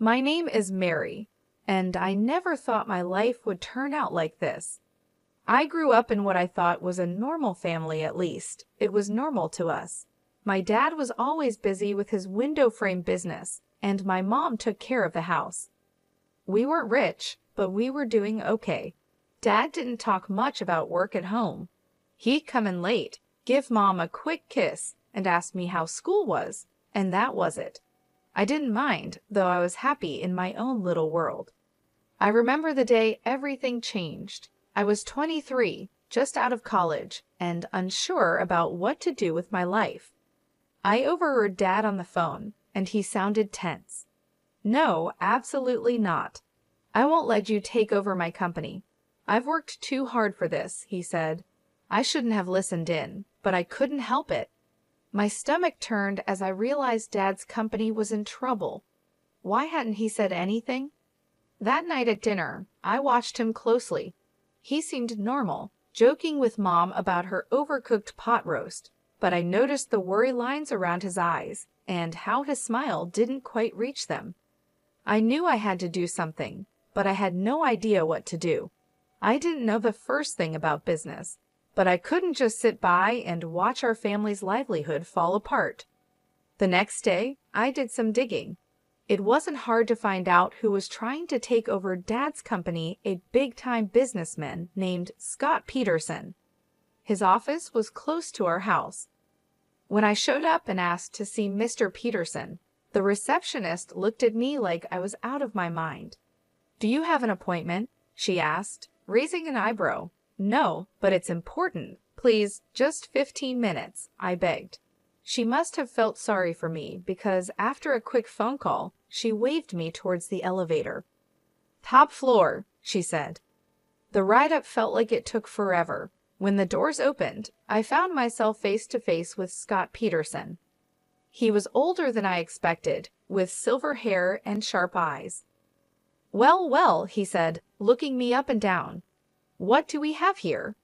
My name is Mary, and I never thought my life would turn out like this. I grew up in what I thought was a normal family, at least. It was normal to us. My dad was always busy with his window frame business, and my mom took care of the house. We weren't rich, but we were doing okay. Dad didn't talk much about work at home. He'd come in late, give Mom a quick kiss, and ask me how school was, and that was it. I didn't mind, though I was happy in my own little world. I remember the day everything changed. I was 23, just out of college, and unsure about what to do with my life. I overheard Dad on the phone, and he sounded tense. "No, absolutely not. I won't let you take over my company. I've worked too hard for this," he said. I shouldn't have listened in, but I couldn't help it. My stomach turned as I realized Dad's company was in trouble. Why hadn't he said anything? That night at dinner, I watched him closely. He seemed normal, joking with Mom about her overcooked pot roast, but I noticed the worry lines around his eyes and how his smile didn't quite reach them. I knew I had to do something, but I had no idea what to do. I didn't know the first thing about business, but I couldn't just sit by and watch our family's livelihood fall apart. The next day, I did some digging. It wasn't hard to find out who was trying to take over Dad's company, a big-time businessman named Scott Peterson. His office was close to our house. When I showed up and asked to see Mr. Peterson, the receptionist looked at me like I was out of my mind. "Do you have an appointment?" she asked, raising an eyebrow. "No, but it's important. Please, just 15 minutes, I begged. She must have felt sorry for me because after a quick phone call, she waved me towards the elevator. "Top floor," she said. The ride-up felt like it took forever. When the doors opened, I found myself face to face with Scott Peterson. He was older than I expected, with silver hair and sharp eyes. "Well, well," he said, looking me up and down. "What do we have here?"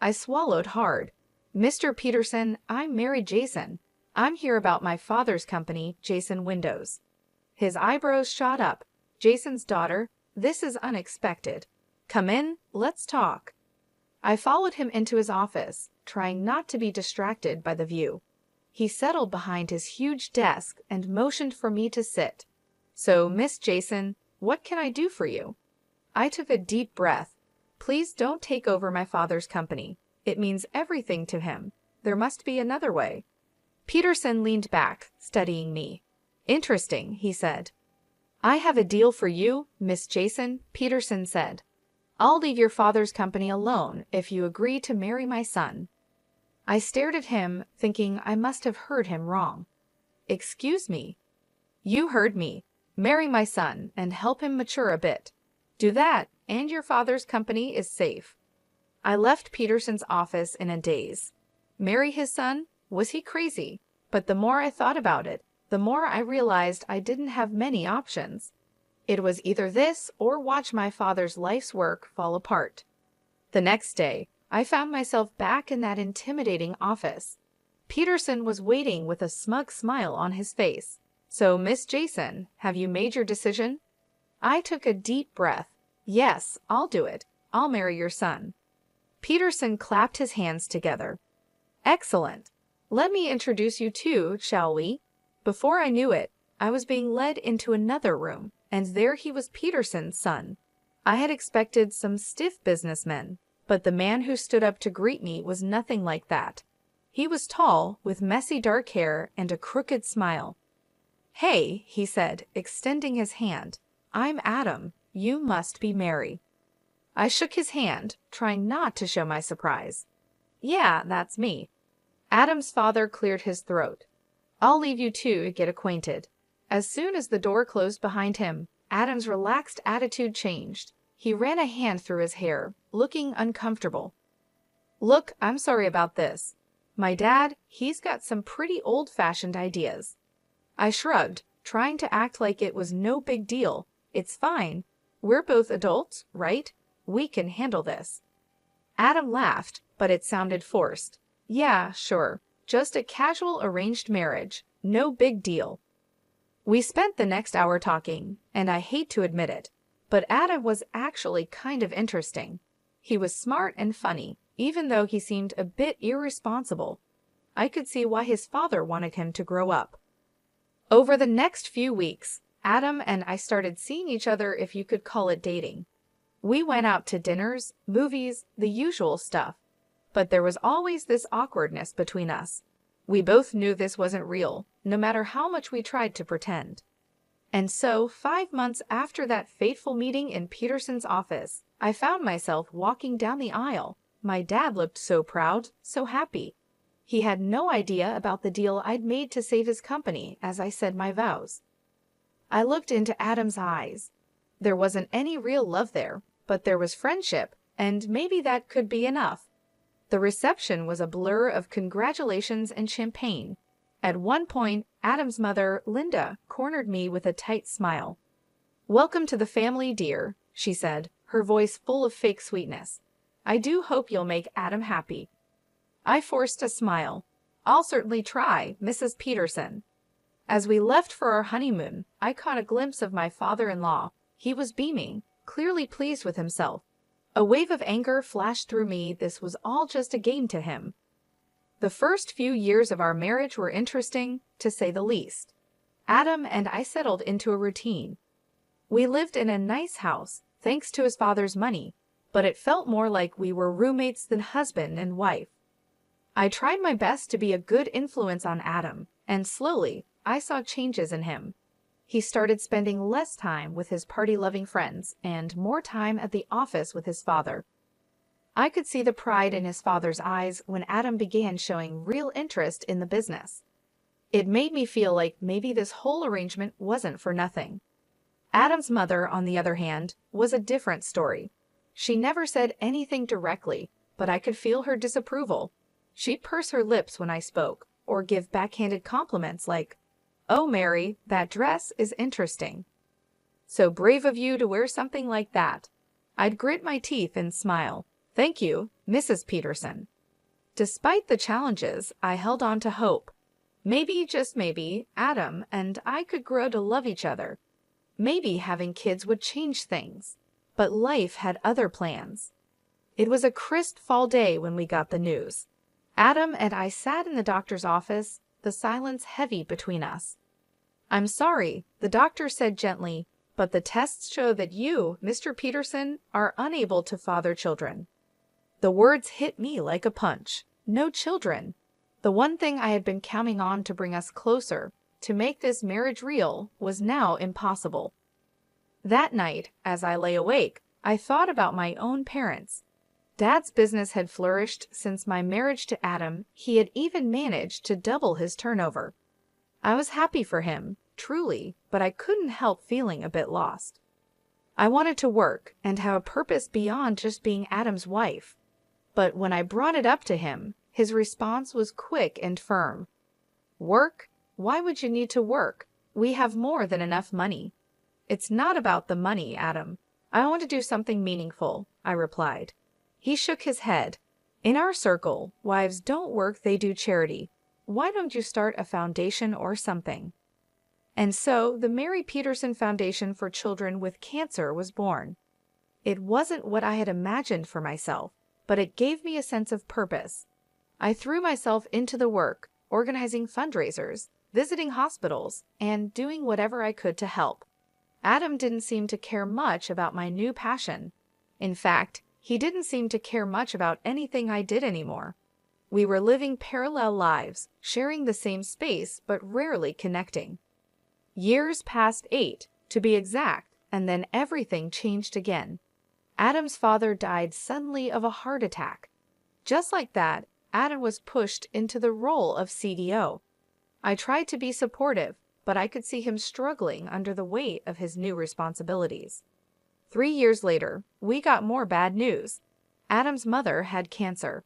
I swallowed hard. "Mr. Peterson, I'm Mary Jason. I'm here about my father's company, Jason Windows." His eyebrows shot up. "Jason's daughter? This is unexpected. Come in, let's talk." I followed him into his office, trying not to be distracted by the view. He settled behind his huge desk and motioned for me to sit. "So, Miss Jason, what can I do for you?" I took a deep breath. "Please don't take over my father's company. It means everything to him. There must be another way." Peterson leaned back, studying me. "Interesting," he said. "I have a deal for you, Miss Jason," Peterson said. "I'll leave your father's company alone if you agree to marry my son." I stared at him, thinking I must have heard him wrong. "Excuse me?" "You heard me. Marry my son and help him mature a bit. Do that, and your father's company is safe." I left Peterson's office in a daze. Marry his son? Was he crazy? But the more I thought about it, the more I realized I didn't have many options. It was either this or watch my father's life's work fall apart. The next day, I found myself back in that intimidating office. Peterson was waiting with a smug smile on his face. "So, Miss Jason, have you made your decision?" I took a deep breath. "Yes, I'll do it. I'll marry your son." Peterson clapped his hands together. "Excellent. Let me introduce you to, shall we?" Before I knew it, I was being led into another room, and there he was, Peterson's son. I had expected some stiff businessmen, but the man who stood up to greet me was nothing like that. He was tall, with messy dark hair and a crooked smile. "Hey," he said, extending his hand. "I'm Adam. You must be Mary." I shook his hand, trying not to show my surprise. "Yeah, that's me." Adam's father cleared his throat. "I'll leave you two to get acquainted." As soon as the door closed behind him, Adam's relaxed attitude changed. He ran a hand through his hair, looking uncomfortable. "Look, I'm sorry about this. My dad, he's got some pretty old-fashioned ideas." I shrugged, trying to act like it was no big deal. "It's fine. We're both adults, right? We can handle this." Adam laughed, but it sounded forced. "Yeah, sure. Just a casual arranged marriage. No big deal." We spent the next hour talking, and I hate to admit it, but Adam was actually kind of interesting. He was smart and funny, even though he seemed a bit irresponsible. I could see why his father wanted him to grow up. Over the next few weeks, Adam and I started seeing each other, if you could call it dating. We went out to dinners, movies, the usual stuff. But there was always this awkwardness between us. We both knew this wasn't real, no matter how much we tried to pretend. And so, 5 months after that fateful meeting in Peterson's office, I found myself walking down the aisle. My dad looked so proud, so happy. He had no idea about the deal I'd made to save his company as I said my vows. I looked into Adam's eyes. There wasn't any real love there, but there was friendship, and maybe that could be enough. The reception was a blur of congratulations and champagne. At one point, Adam's mother, Linda, cornered me with a tight smile. "Welcome to the family, dear," she said, her voice full of fake sweetness. "I do hope you'll make Adam happy." I forced a smile. "I'll certainly try, Mrs. Peterson." As we left for our honeymoon, I caught a glimpse of my father-in-law. He was beaming, clearly pleased with himself. A wave of anger flashed through me. This was all just a game to him. The first few years of our marriage were interesting, to say the least. Adam and I settled into a routine. We lived in a nice house, thanks to his father's money, but it felt more like we were roommates than husband and wife. I tried my best to be a good influence on Adam, and slowly, I saw changes in him. He started spending less time with his party-loving friends and more time at the office with his father. I could see the pride in his father's eyes when Adam began showing real interest in the business. It made me feel like maybe this whole arrangement wasn't for nothing. Adam's mother, on the other hand, was a different story. She never said anything directly, but I could feel her disapproval. She'd purse her lips when I spoke, or give backhanded compliments like, "Oh, Mary, that dress is interesting. So brave of you to wear something like that." I'd grit my teeth and smile. "Thank you, Mrs. Peterson." Despite the challenges, I held on to hope. Maybe, just maybe, Adam and I could grow to love each other. Maybe having kids would change things. But life had other plans. It was a crisp fall day when we got the news. Adam and I sat in the doctor's office, the silence heavy between us. "I'm sorry," the doctor said gently, "but the tests show that you, Mr. Peterson, are unable to father children." The words hit me like a punch. No children. The one thing I had been counting on to bring us closer, to make this marriage real, was now impossible. That night, as I lay awake, I thought about my own parents. Dad's business had flourished since my marriage to Adam. He had even managed to double his turnover. I was happy for him, truly, but I couldn't help feeling a bit lost. I wanted to work and have a purpose beyond just being Adam's wife. But when I brought it up to him, his response was quick and firm. "Work? Why would you need to work? We have more than enough money." "It's not about the money, Adam. I want to do something meaningful," I replied. He shook his head. "In our circle, wives don't work, they do charity. Why don't you start a foundation or something?" And so the Mary Peterson Foundation for Children with Cancer was born. It wasn't what I had imagined for myself, but it gave me a sense of purpose. I threw myself into the work, organizing fundraisers, visiting hospitals, and doing whatever I could to help. Adam didn't seem to care much about my new passion. In fact, he didn't seem to care much about anything I did anymore. We were living parallel lives, sharing the same space but rarely connecting. Years passed, 8, to be exact, and then everything changed again. Adam's father died suddenly of a heart attack. Just like that, Adam was pushed into the role of CDO. I tried to be supportive, but I could see him struggling under the weight of his new responsibilities. 3 years later, we got more bad news. Adam's mother had cancer.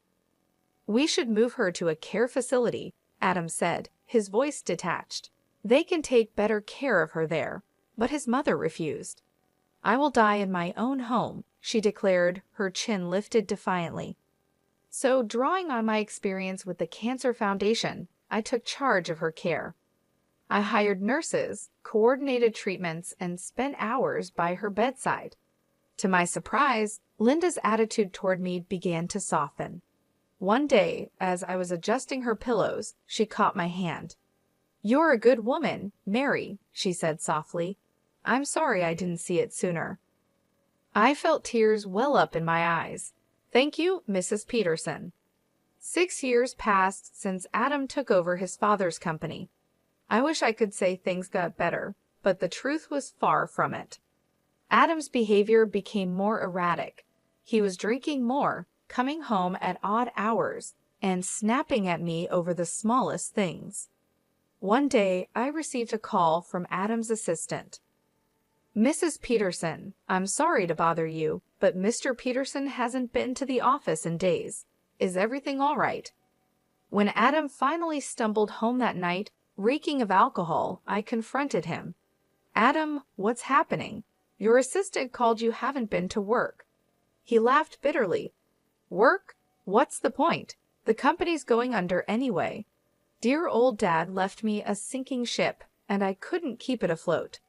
"We should move her to a care facility," Adam said, his voice detached. "They can take better care of her there." But his mother refused. "I will die in my own home," she declared, her chin lifted defiantly. So, drawing on my experience with the Cancer Foundation, I took charge of her care. I hired nurses, coordinated treatments, and spent hours by her bedside. To my surprise, Linda's attitude toward me began to soften. One day, as I was adjusting her pillows, she caught my hand. "You're a good woman, Mary," she said softly. "I'm sorry I didn't see it sooner." I felt tears well up in my eyes. "Thank you, Mrs. Peterson." 6 years passed since Adam took over his father's company. I wish I could say things got better, but the truth was far from it. Adam's behavior became more erratic. He was drinking more, coming home at odd hours, and snapping at me over the smallest things. One day, I received a call from Adam's assistant. "Mrs. Peterson, I'm sorry to bother you, but Mr. Peterson hasn't been to the office in days. Is everything all right?" When Adam finally stumbled home that night, reeking of alcohol, I confronted him. "Adam, what's happening? Your assistant called you haven't been to work." He laughed bitterly. "Work? What's the point? The company's going under anyway. Dear old Dad left me a sinking ship, and I couldn't keep it afloat."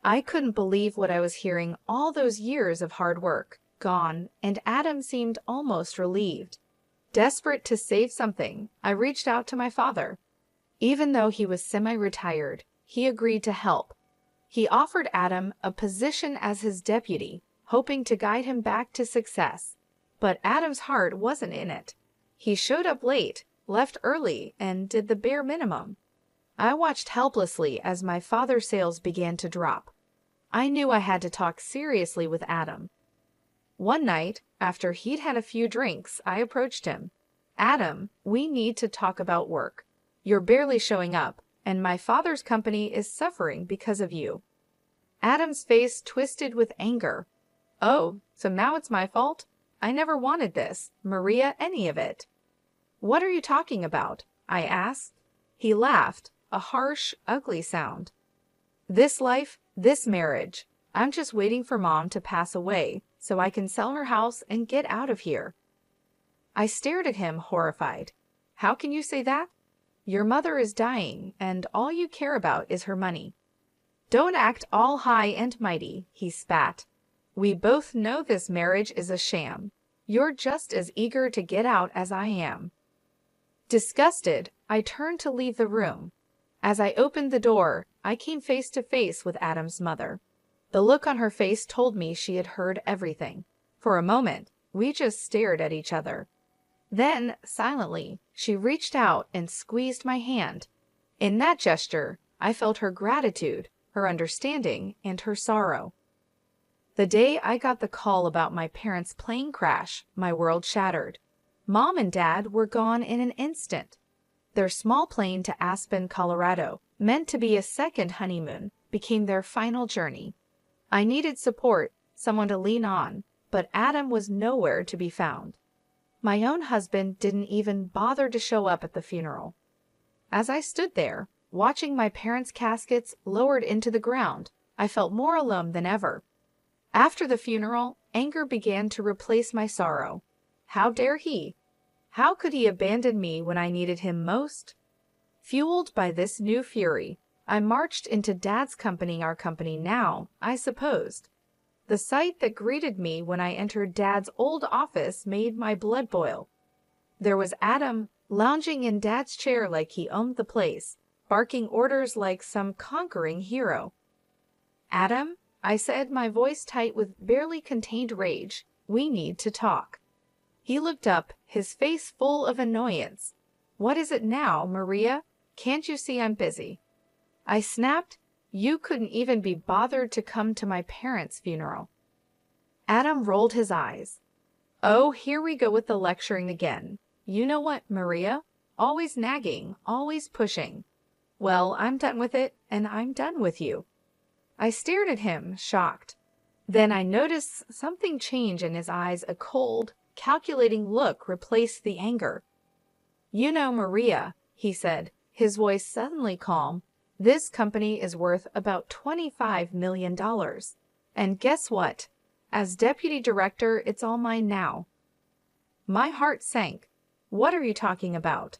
I couldn't believe what I was hearing. All those years of hard work gone, and Adam seemed almost relieved. Desperate to save something, I reached out to my father. Even though he was semi-retired, he agreed to help. He offered Adam a position as his deputy, hoping to guide him back to success. But Adam's heart wasn't in it. He showed up late, left early, and did the bare minimum. I watched helplessly as my father's sales began to drop. I knew I had to talk seriously with Adam. One night, after he'd had a few drinks, I approached him. "Adam, we need to talk about work. You're barely showing up, and my father's company is suffering because of you." Adam's face twisted with anger. "Oh, so now it's my fault? I never wanted this, Maria, any of it." "What are you talking about?" I asked. He laughed, a harsh, ugly sound. "This life, this marriage. I'm just waiting for Mom to pass away so I can sell her house and get out of here." I stared at him, horrified. "How can you say that? Your mother is dying, and all you care about is her money." "Don't act all high and mighty," he spat. "We both know this marriage is a sham. You're just as eager to get out as I am." Disgusted, I turned to leave the room. As I opened the door, I came face to face with Adam's mother. The look on her face told me she had heard everything. For a moment, we just stared at each other. Then, silently, she reached out and squeezed my hand. In that gesture, I felt her gratitude, her understanding, and her sorrow. The day I got the call about my parents' plane crash, my world shattered. Mom and Dad were gone in an instant. Their small plane to Aspen, Colorado, meant to be a second honeymoon, became their final journey. I needed support, someone to lean on, but Adam was nowhere to be found. My own husband didn't even bother to show up at the funeral. As I stood there, watching my parents' caskets lowered into the ground, I felt more alone than ever. After the funeral, anger began to replace my sorrow. How dare he? How could he abandon me when I needed him most? Fueled by this new fury, I marched into Dad's company, our company now, I supposed. The sight that greeted me when I entered Dad's old office made my blood boil. There was Adam lounging in Dad's chair like he owned the place, barking orders like some conquering hero. "Adam," I said, my voice tight with barely contained rage, "we need to talk." He looked up, his face full of annoyance. "What is it now, Maria? Can't you see I'm busy?" I snapped, "You couldn't even be bothered to come to my parents' funeral." Adam rolled his eyes. "Oh, here we go with the lecturing again. You know what, Maria? Always nagging, always pushing. Well, I'm done with it, and I'm done with you." I stared at him, shocked. Then I noticed something change in his eyes. A cold, calculating look replaced the anger. "You know, Maria," he said, his voice suddenly calm, "this company is worth about $25 million. And guess what? As deputy director, it's all mine now." My heart sank. "What are you talking about?"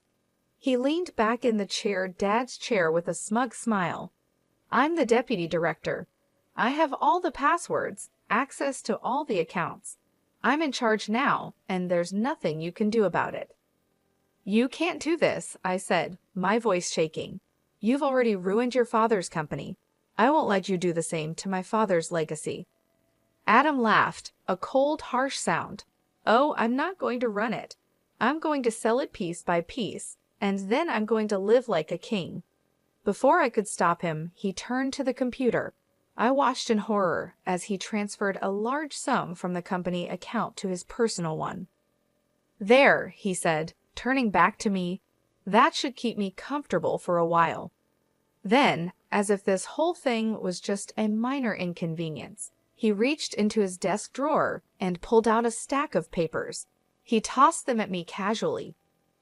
He leaned back in the chair, Dad's chair, with a smug smile. I'm the deputy director. I have all the passwords, access to all the accounts. I'm in charge now, and there's nothing you can do about it. You can't do this, I said, my voice shaking. You've already ruined your father's company. I won't let you do the same to my father's legacy. Adam laughed, a cold, harsh sound. Oh, I'm not going to run it. I'm going to sell it piece by piece, and then I'm going to live like a king. Before I could stop him, he turned to the computer. I watched in horror as he transferred a large sum from the company account to his personal one. There, he said, turning back to me, that should keep me comfortable for a while. Then, as if this whole thing was just a minor inconvenience, he reached into his desk drawer and pulled out a stack of papers. He tossed them at me casually.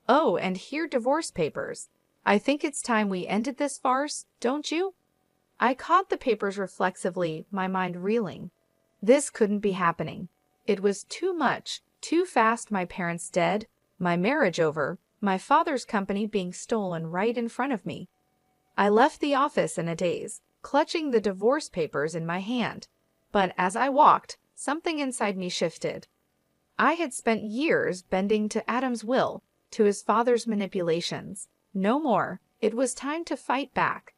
Oh, and here divorce papers. I think it's time we ended this farce, don't you? I caught the papers reflexively, my mind reeling. This couldn't be happening. It was too much, too fast. My parents dead, my marriage over, my father's company being stolen right in front of me. I left the office in a daze, clutching the divorce papers in my hand. But as I walked, something inside me shifted. I had spent years bending to Adam's will, to his father's manipulations. No more. It was time to fight back.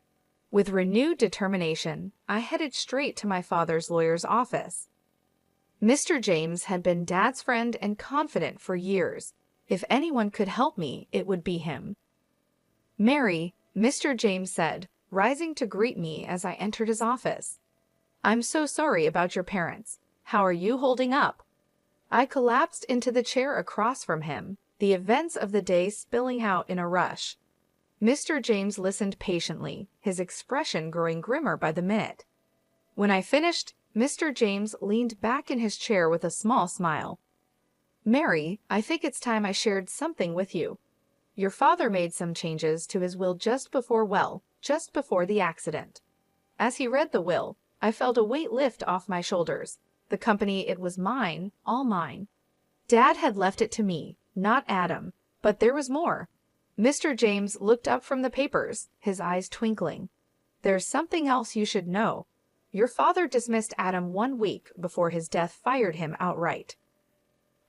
With renewed determination, I headed straight to my father's lawyer's office. Mr. James had been Dad's friend and confidant for years. If anyone could help me, it would be him. Mary, Mr. James said, rising to greet me as I entered his office. I'm so sorry about your parents. How are you holding up? I collapsed into the chair across from him, the events of the day spilling out in a rush. Mr. James listened patiently, his expression growing grimmer by the minute. When I finished, Mr. James leaned back in his chair with a small smile. Mary, I think it's time I shared something with you. Your father made some changes to his will just before the accident. As he read the will, I felt a weight lift off my shoulders. The company, it was mine, all mine. Dad had left it to me, not Adam, but there was more. Mr. James looked up from the papers, his eyes twinkling. There's something else you should know. Your father dismissed Adam 1 week before his death, fired him outright.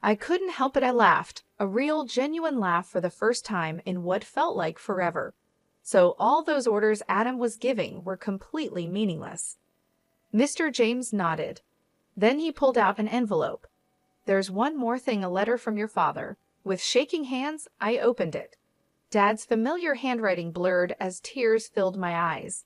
I couldn't help it. I laughed, a real, genuine laugh for the first time in what felt like forever. So all those orders Adam was giving were completely meaningless. Mr. James nodded. Then he pulled out an envelope. There's one more thing, a letter from your father. With shaking hands, I opened it. Dad's familiar handwriting blurred as tears filled my eyes.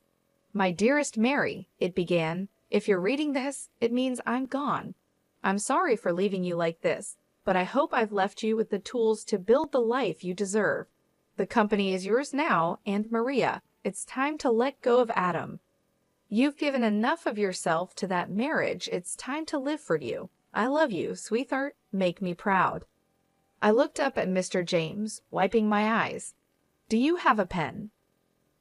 My dearest Mary, it began, if you're reading this, it means I'm gone. I'm sorry for leaving you like this, but I hope I've left you with the tools to build the life you deserve. The company is yours now, and Maria, it's time to let go of Adam. You've given enough of yourself to that marriage. It's time to live for you. I love you, sweetheart. Make me proud. I looked up at Mr. James, wiping my eyes. Do you have a pen?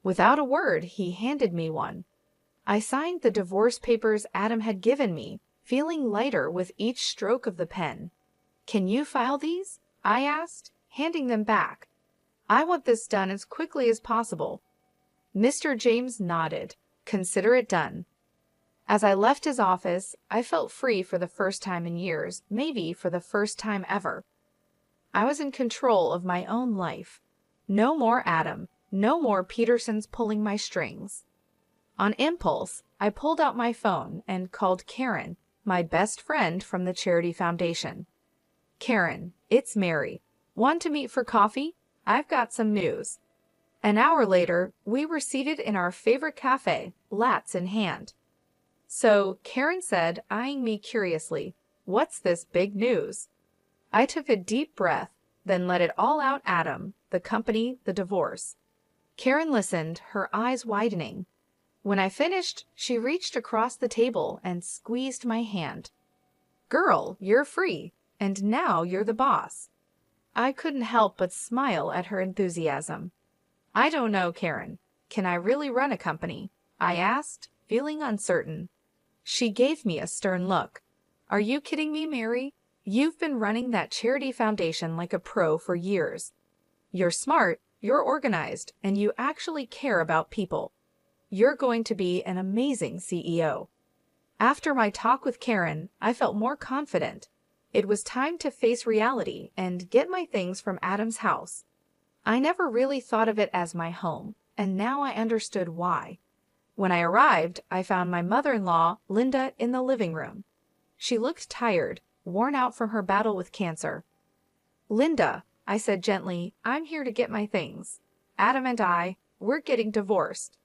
Without a word, he handed me one. I signed the divorce papers Adam had given me, feeling lighter with each stroke of the pen. Can you file these? I asked, handing them back. I want this done as quickly as possible. Mr. James nodded. Consider it done. As I left his office, I felt free for the first time in years, maybe for the first time ever. I was in control of my own life. No more Adam, no more Petersons pulling my strings. On impulse, I pulled out my phone and called Karen, my best friend from the charity foundation. Karen, it's Mary. Want to meet for coffee? I've got some news. An hour later, we were seated in our favorite cafe, lattes in hand. So, Karen said, eyeing me curiously, what's this big news? I took a deep breath, then let it all out. Adam, the company, the divorce. Karen listened, her eyes widening. When I finished, she reached across the table and squeezed my hand. Girl, you're free, and now you're the boss. I couldn't help but smile at her enthusiasm. I don't know, Karen. Can I really run a company? I asked, feeling uncertain. She gave me a stern look. Are you kidding me, Mary? You've been running that charity foundation like a pro for years. You're smart, You're organized, and you actually care about people. You're going to be an amazing CEO." After my talk with Karen, I felt more confident. It was time to face reality and get my things from Adam's house. I never really thought of it as my home, and now I understood why. When I arrived, I found my mother-in-law, Linda, in the living room. She looked tired, worn out from her battle with cancer. "Linda," I said gently, "I'm here to get my things. Adam and we're getting divorced."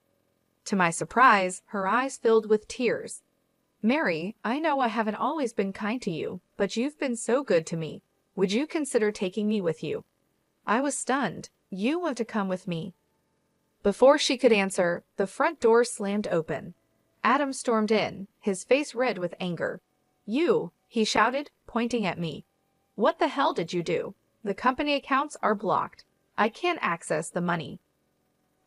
To my surprise, her eyes filled with tears. "Mary, I know I haven't always been kind to you, but you've been so good to me. Would you consider taking me with you?" I was stunned. "You want to come with me?" Before she could answer, the front door slammed open. Adam stormed in, his face red with anger. "You," he shouted, pointing at me. "What the hell did you do? The company accounts are blocked. I can't access the money."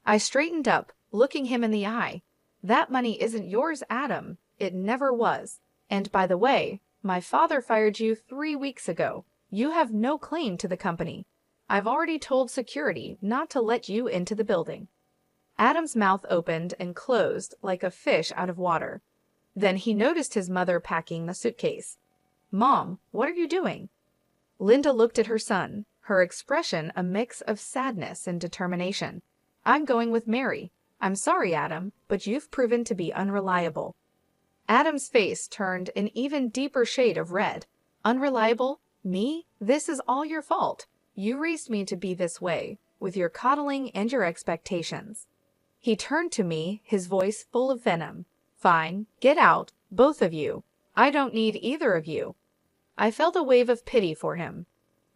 I straightened up, looking him in the eye. "That money isn't yours, Adam. It never was. And by the way, my father fired you 3 weeks ago. You have no claim to the company. I've already told security not to let you into the building." Adam's mouth opened and closed like a fish out of water. Then he noticed his mother packing the suitcase. "Mom, what are you doing?" Linda looked at her son, her expression a mix of sadness and determination. "I'm going with Mary. I'm sorry, Adam, but you've proven to be unreliable." Adam's face turned an even deeper shade of red. "Unreliable? Me? This is all your fault. You raised me to be this way, with your coddling and your expectations." He turned to me, his voice full of venom. "Fine, get out, both of you. I don't need either of you." I felt a wave of pity for him.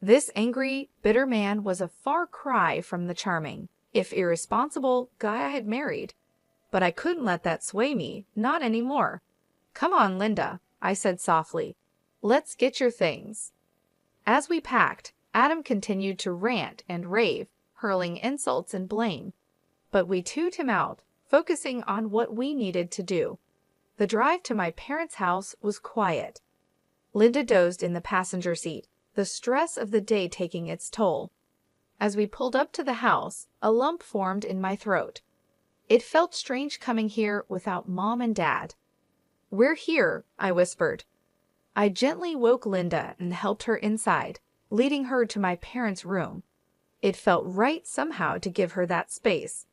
This angry, bitter man was a far cry from the charming, if irresponsible, guy I had married. But I couldn't let that sway me, not anymore. "Come on, Linda," I said softly. "Let's get your things." As we packed, Adam continued to rant and rave, hurling insults and blame. But we tuned him out, focusing on what we needed to do. The drive to my parents' house was quiet. Linda dozed in the passenger seat, the stress of the day taking its toll. As we pulled up to the house, a lump formed in my throat. It felt strange coming here without Mom and Dad. "We're here," I whispered. I gently woke Linda and helped her inside, leading her to my parents' room. It felt right somehow to give her that space.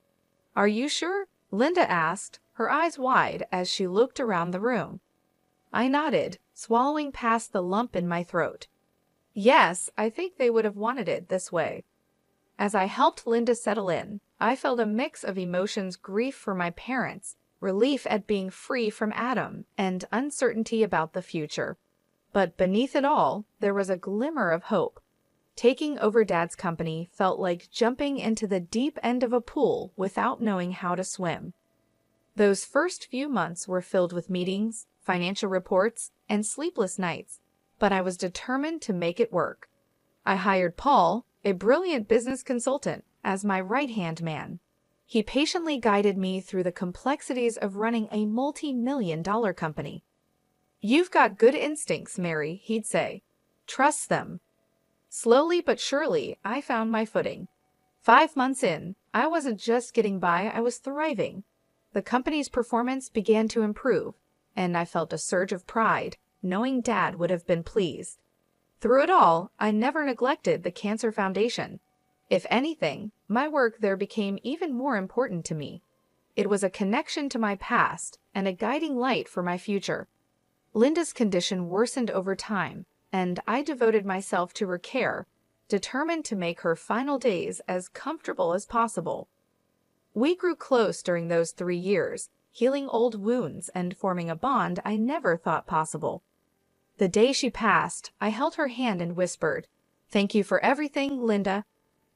"Are you sure?" Linda asked, her eyes wide as she looked around the room. I nodded, swallowing past the lump in my throat. "Yes, I think they would have wanted it this way." As I helped Linda settle in, I felt a mix of emotions: grief for my parents, relief at being free from Adam, and uncertainty about the future. But beneath it all, there was a glimmer of hope. Taking over Dad's company felt like jumping into the deep end of a pool without knowing how to swim. Those first few months were filled with meetings, financial reports, and sleepless nights, but I was determined to make it work. I hired Paul, a brilliant business consultant, as my right-hand man. He patiently guided me through the complexities of running a multi-million-dollar company. "You've got good instincts, Mary," he'd say. "Trust them." Slowly but surely, I found my footing. 5 months in, I wasn't just getting by, I was thriving. The company's performance began to improve, and I felt a surge of pride, knowing Dad would have been pleased. Through it all, I never neglected the Cancer Foundation. If anything, my work there became even more important to me. It was a connection to my past and a guiding light for my future. Linda's condition worsened over time, and I devoted myself to her care, determined to make her final days as comfortable as possible. We grew close during those 3 years, healing old wounds and forming a bond I never thought possible. The day she passed, I held her hand and whispered, "Thank you for everything, Linda."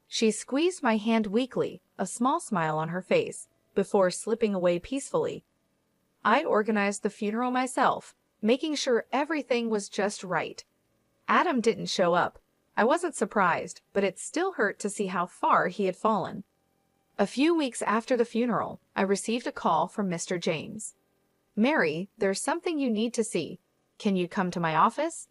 She squeezed my hand weakly, a small smile on her face, before slipping away peacefully. I organized the funeral myself, making sure everything was just right. Adam didn't show up. I wasn't surprised, but it still hurt to see how far he had fallen. A few weeks after the funeral, I received a call from Mr. James. "Mary, there's something you need to see. Can you come to my office?"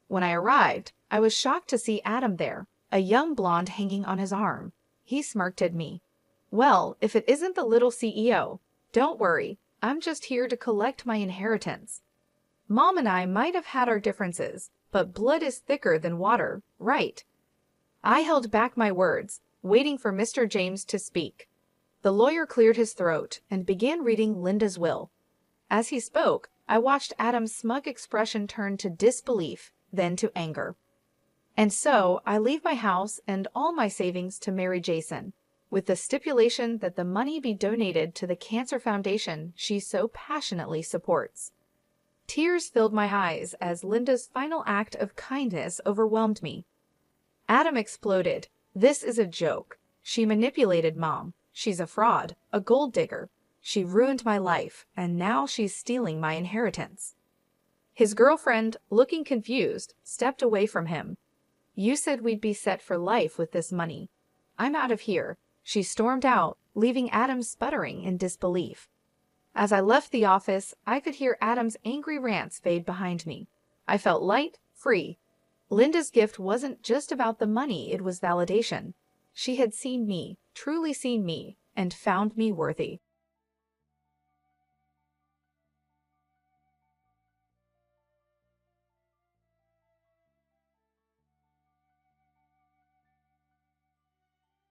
When I arrived, I was shocked to see Adam there, a young blonde hanging on his arm. He smirked at me. Well, if it isn't the little CEO. Don't worry, I'm just here to collect my inheritance. Mom and I might have had our differences, but blood is thicker than water, right? I held back my words, waiting for Mr. James to speak. The lawyer cleared his throat and began reading Linda's will. As he spoke, I watched Adam's smug expression turn to disbelief, then to anger. And so I leave my house and all my savings to marry Jason, with the stipulation that the money be donated to the cancer foundation she so passionately supports. Tears filled my eyes as Linda's final act of kindness overwhelmed me. Adam exploded. This is a joke. She manipulated Mom. She's a fraud, a gold digger. She ruined my life, and now she's stealing my inheritance. His girlfriend, looking confused, stepped away from him. You said we'd be set for life with this money. I'm out of here. She stormed out, leaving Adam sputtering in disbelief. As I left the office, I could hear Adam's angry rants fade behind me. I felt light, free. Linda's gift wasn't just about the money, it was validation. She had seen me, truly seen me, and found me worthy.